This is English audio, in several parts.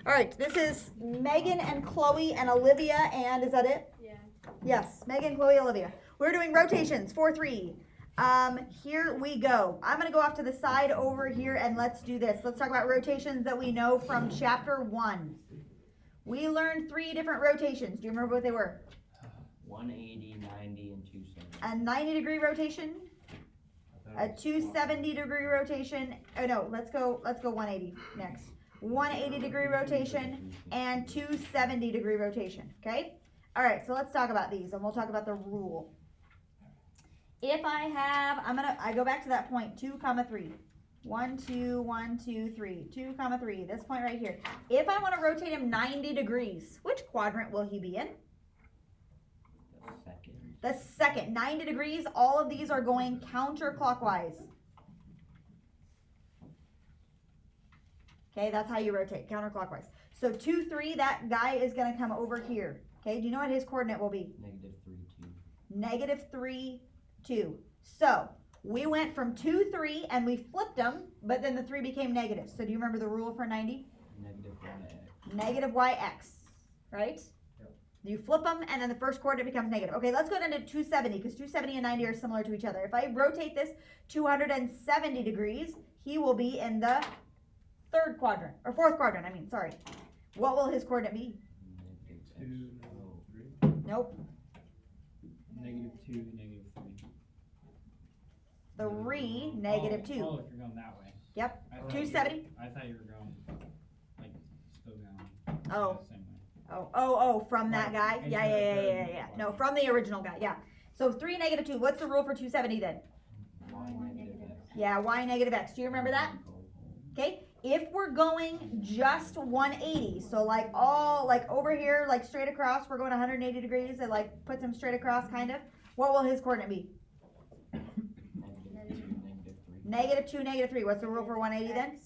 All right, this is Megan and Chloe and Olivia, and is that it? Yeah. Yes, Megan, Chloe, Olivia. We're doing rotations, 4-3. Here we go. I'm gonna go off to the side over here and let's do this. Let's talk about rotations that we know from chapter 1. We learned 3 different rotations. Do you remember what they were? 180, 90, and 270. A 90-degree rotation, a 270-degree rotation. Oh no, let's go 180 next. 180-degree rotation and 270-degree rotation. Okay. All right. So let's talk about these, and we'll talk about the rule. If I have, I go back to that point, 2, 3. 1, 2, 1, 2, 3. 2, 3. This point right here. If I want to rotate him 90 degrees, which quadrant will he be in? The second. 90 degrees. All of these are going counterclockwise. Okay, that's how you rotate, counterclockwise. So 2, 3, that guy is going to come over here. Okay, do you know what his coordinate will be? -3, 2. -3, 2. So we went from 2, 3, and we flipped them, but then the 3 became negative. So do you remember the rule for 90? -yx. -yx, right? Yep. You flip them, and then the first coordinate becomes negative. Okay, let's go down to 270, because 270 and 90 are similar to each other. If I rotate this 270 degrees, he will be in the third quadrant, or fourth quadrant, sorry. What will his coordinate be? -2, Nope. -2, -3. 3, -2. Oh, if you're going that way. Yep. I thought 270. I thought you were going, like, still going. Oh. The same way. Oh, from that guy? Yeah. No, from the original guy, yeah. So 3, -2. What's the rule for 270 then? Y -x. Yeah, y -x. Do you remember that? Okay. If we're going just 180, so like over here, like straight across, we're going 180 degrees. It like puts him straight across, kind of. What will his coordinate be? -2, -3. -2, -3. What's the rule for 180 then?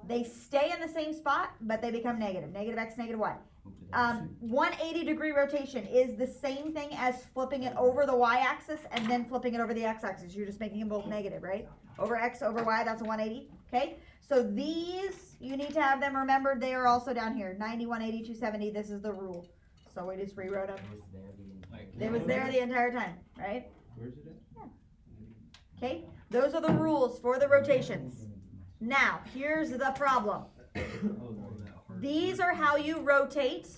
They stay in the same spot, but they become negative. -x, -y. 180-degree rotation is the same thing as flipping it over the y-axis and then flipping it over the x-axis. You're just making them both negative, right? Over x, over y, that's a 180. Okay? So these, you need to have them remembered. They are also down here. 90, 180, 270. This is the rule. So we just rewrote them. It was there the entire time, right? Where's it at? Yeah. Okay? Those are the rules for the rotations. Now, here's the problem. These are how you rotate.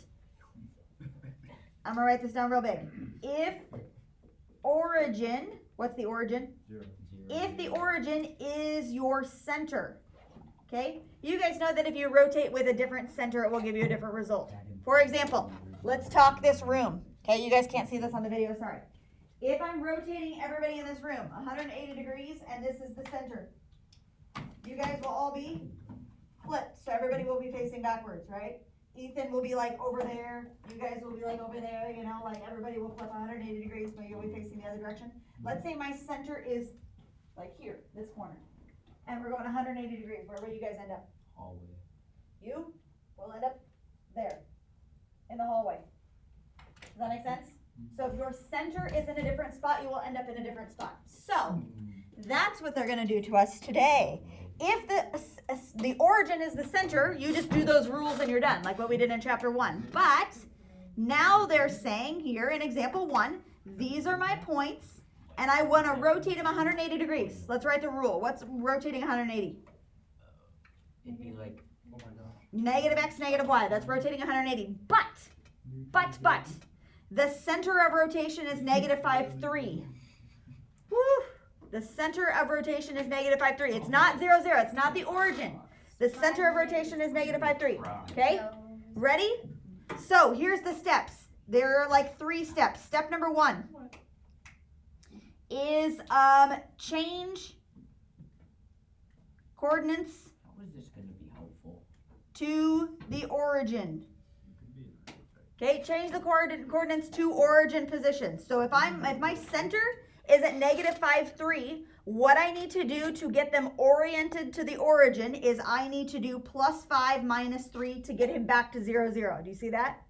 I'm going to write this down real big. If origin, what's the origin? 0. If the origin is your center, okay? You guys know that if you rotate with a different center, it will give you a different result. For example, let's talk this room. Okay, you guys can't see this on the video, sorry. If I'm rotating everybody in this room 180 degrees and this is the center, you guys will all be flipped. So everybody will be facing backwards, right? Ethan will be like over there. You guys will be like over there, you know, like everybody will flip 180 degrees, but you'll be facing the other direction. Let's say my center is like here, this corner. And we're going 180 degrees. Where will you guys end up? Hallway. You will end up there, in the hallway. Does that make sense? So if your center is in a different spot, you will end up in a different spot. So that's what they're going to do to us today. If the origin is the center, you just do those rules and you're done, like what we did in chapter 1. But now they're saying here in example 1, these are my points, and I want to rotate them 180 degrees. Let's write the rule. What's rotating 180? It'd be like, oh my gosh. -x, -y. That's rotating 180. But, the center of rotation is -5, 3. Woo! The center of rotation is -5, 3. It's not 0, 0. It's not the origin. The center of rotation is -5, 3. Okay? Ready? So here's the steps. There are like 3 steps. Step number 1 is change coordinates How is this going to be helpful? to the origin. Okay, change the coordinates to origin position. So if my center is at -5, 3, what I need to do to get them oriented to the origin is I need to do +5 -3 to get him back to 0, 0. Do you see that?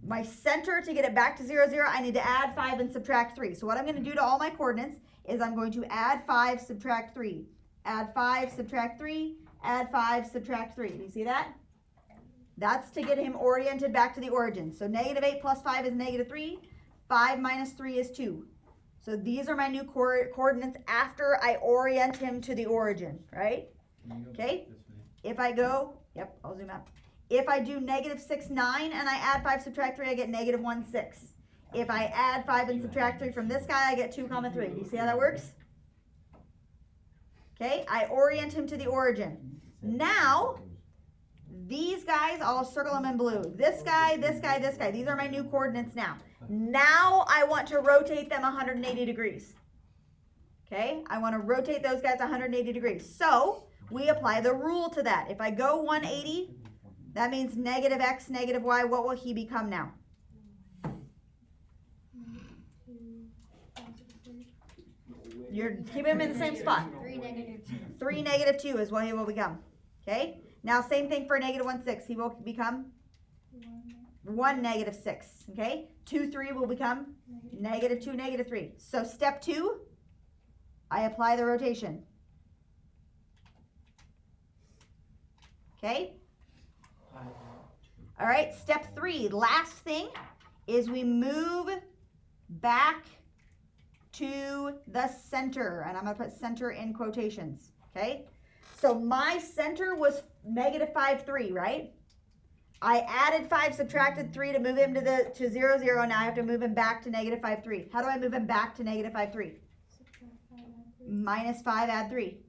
My center, to get it back to 0, 0, I need to add 5 and subtract 3. So what I'm going to do to all my coordinates is I'm going to add 5, subtract 3. Add 5, subtract 3. Add 5, subtract 3. Do you see that? That's to get him oriented back to the origin. So -8 plus 5 is -3. 5 minus 3 is 2. So these are my new coordinates after I orient him to the origin, right? Can you go Okay. back this way? If I go, yep, I'll zoom out. If I do -6, 9, and I add 5, subtract 3, I get -1, 6. If I add 5 and subtract 3 from this guy, I get 2, 3. Do you see how that works? Okay, I orient him to the origin. Now, these guys, I'll circle them in blue. This guy, this guy, this guy. These are my new coordinates now. Now I want to rotate them 180 degrees. Okay, I want to rotate those guys 180 degrees. So, we apply the rule to that. If I go 180, that means -x, -y. What will he become now? You're keeping him in the same spot. 3 -2. 3 -2 is what he will become. Okay? Now, same thing for -1, 6. He will become 1 -6. Okay? 2, 3 will become -2, -3. So, step 2, I apply the rotation. Okay? All right, step 3, last thing is we move back to the center, and I'm going to put center in quotations, okay? So my center was -5, 3, right? I added 5, subtracted 3 to move him to 0, 0. Now I have to move him back to -5, 3. How do I move him back to -5, 3? -5, add 3,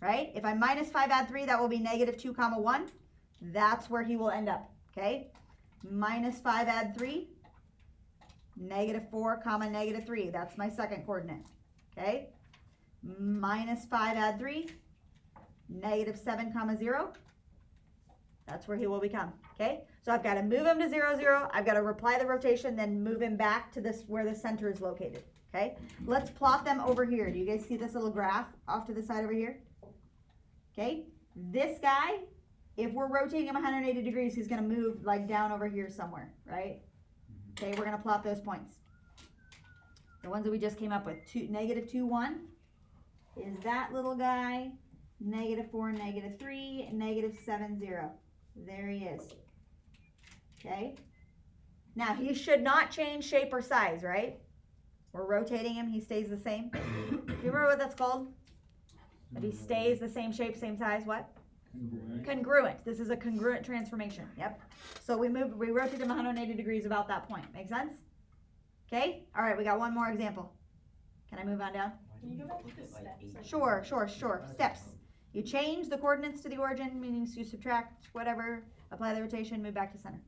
right? If I -5, add 3, that will be -2, 1. That's where he will end up, okay? -5, add 3. -4, -3. That's my second coordinate. Okay. -5, add 3. -7, 0. That's where he will become. Okay. So I've got to move him to 0, 0. I've got to apply the rotation, then move him back to this where the center is located. Okay. Let's plot them over here. Do you guys see this little graph off to the side over here? Okay. This guy, if we're rotating him 180 degrees, he's going to move like down over here somewhere, right? Okay, we're going to plot those points. The ones that we just came up with. -2, 1 is that little guy. -4, -3, -7, 0. There he is. Okay. Now, he should not change shape or size, right? We're rotating him. He stays the same. Do you remember what that's called? If he stays the same shape, same size, what? Congruent. This is a congruent transformation. Yep. So we rotate them 180 degrees about that point. Make sense? Okay. All right. We got one more example. Can I move on down? Can you go back to the steps? Sure. Steps. You change the coordinates to the origin, meaning you subtract whatever, apply the rotation, move back to center.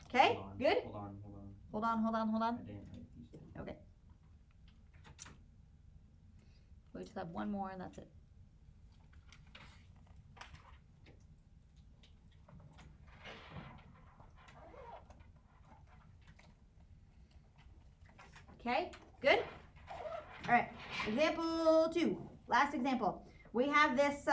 Okay. Good. Hold on. Hold on. I didn't write these down. Okay. We just have one more and that's it. Okay, good. All right, example 2, last example. We have this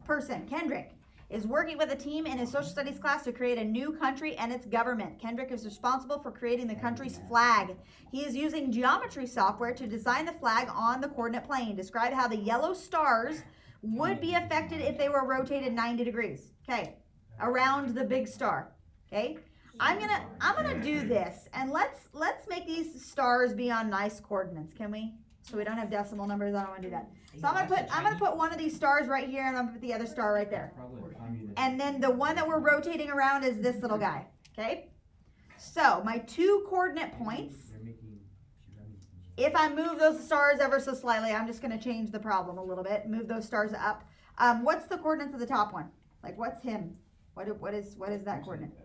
person, Kendrick, is working with a team in his social studies class to create a new country and its government. Kendrick is responsible for creating the country's flag. He is using geometry software to design the flag on the coordinate plane. Describe how the yellow stars would be affected if they were rotated 90 degrees. Okay, around the big star. Okay. I'm gonna do this, and let's make these stars be on nice coordinates, can we? So we don't have decimal numbers. I don't want to do that. So I'm gonna put one of these stars right here, and I'm gonna put the other star right there. And then the one that we're rotating around is this little guy. Okay. So my 2 coordinate points. If I move those stars ever so slightly, I'm just gonna change the problem a little bit. Move those stars up. What's the coordinates of the top one? Like what's him? What is that coordinate?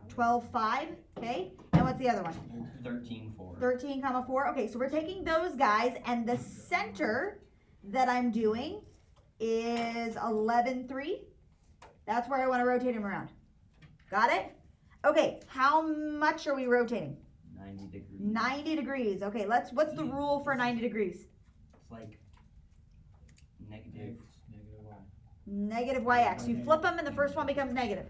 12, 5, okay? And what's the other one? 13, 4. 13, 4. Okay, so we're taking those guys, and the center that I'm doing is 11, 3. That's where I want to rotate him around. Got it? Okay, how much are we rotating? 90 degrees. 90 degrees. Okay, what's the rule for 90 degrees? It's like negative. Negative yx. You flip them, and the first one becomes negative.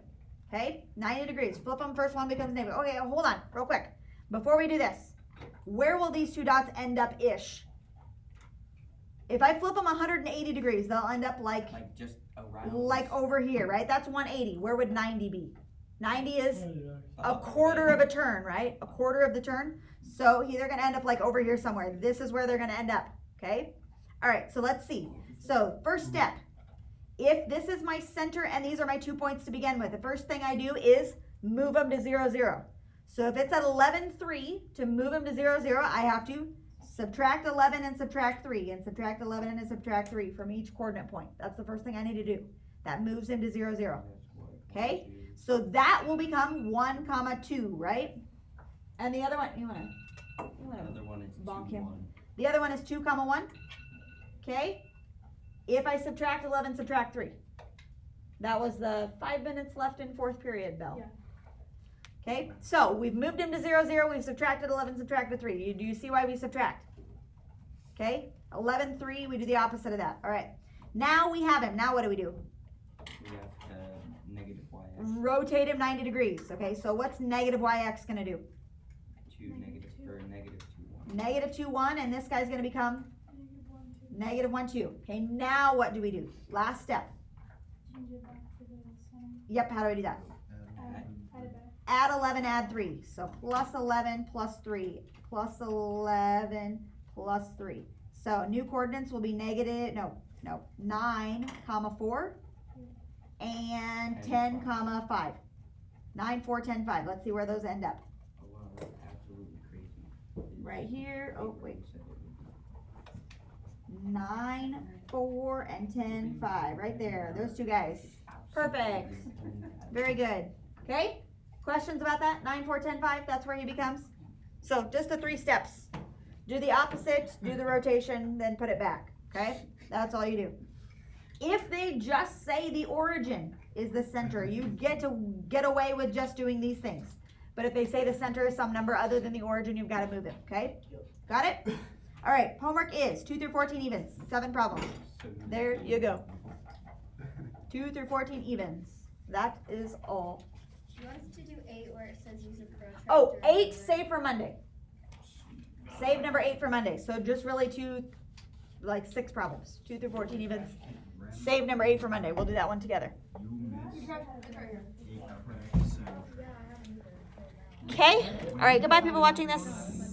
Okay, 90 degrees. Flip them, first one becomes negative. Okay, hold on, real quick. Before we do this, where will these 2 dots end up ish? If I flip them 180 degrees, they'll end up like just around. like over here, right? That's 180. Where would 90 be? 90 is a quarter of a turn, right? A quarter of the turn. So they're gonna end up like over here somewhere. This is where they're gonna end up, okay? All right, so let's see. So first step, if this is my center and these are my 2 points to begin with, the first thing I do is move them to 0, 0. So if it's at 11, 3, to move them to 0, 0, I have to subtract 11 and subtract 3, and subtract 11 and subtract 3 from each coordinate point. That's the first thing I need to do. That moves him to 0, 0. Okay? So that will become 1, 2, right? And the other one, you wanna The other one is bonk 2, him. 1. The other one is 2, 1. Okay? If I subtract 11, subtract 3. That was the 5 minutes left in 4th period, Bell. Yeah. Okay, so we've moved him to 0, 0. We've subtracted 11, subtracted 3. Do you see why we subtract? Okay, 11, 3. We do the opposite of that. All right. Now we have him. Now what do? We have negative y-x. Rotate him 90 degrees. Okay, so what's negative y-x going to do? Negative 2, 1. Negative 2, 1, and this guy's going to become negative 1, 2. Okay, now what do we do? Last step. Change it back to the center. Yep, how do I do that? Add it back. Add 11, add 3. So plus 11 plus 3. Plus 11 plus 3. So new coordinates will be negative, no, 9, 4, and 10, 5. 9, 4, 10, 5. Let's see where those end up. Wow, that's absolutely crazy. Right here. Oh, wait. 9, 4, and 10, 5. Right there. Those two guys. Perfect. Very good. Okay? Questions about that? 9, 4, 10, 5. That's where he becomes. So just the 3 steps. Do the opposite, do the rotation, then put it back. Okay? That's all you do. If they just say the origin is the center, you get to get away with just doing these things. But if they say the center is some number other than the origin, you've got to move it. Okay? Got it? All right. Homework is 2 through 14 evens. 7 problems. There you go. 2 through 14 evens. That is all. She wants to do 8 where it says use a protractor. Oh, 8, save for Monday. Save number 8 for Monday. So just really 6 problems. 2 through 14 evens. Save number 8 for Monday. We'll do that one together. Okay? All right. Goodbye, people watching this.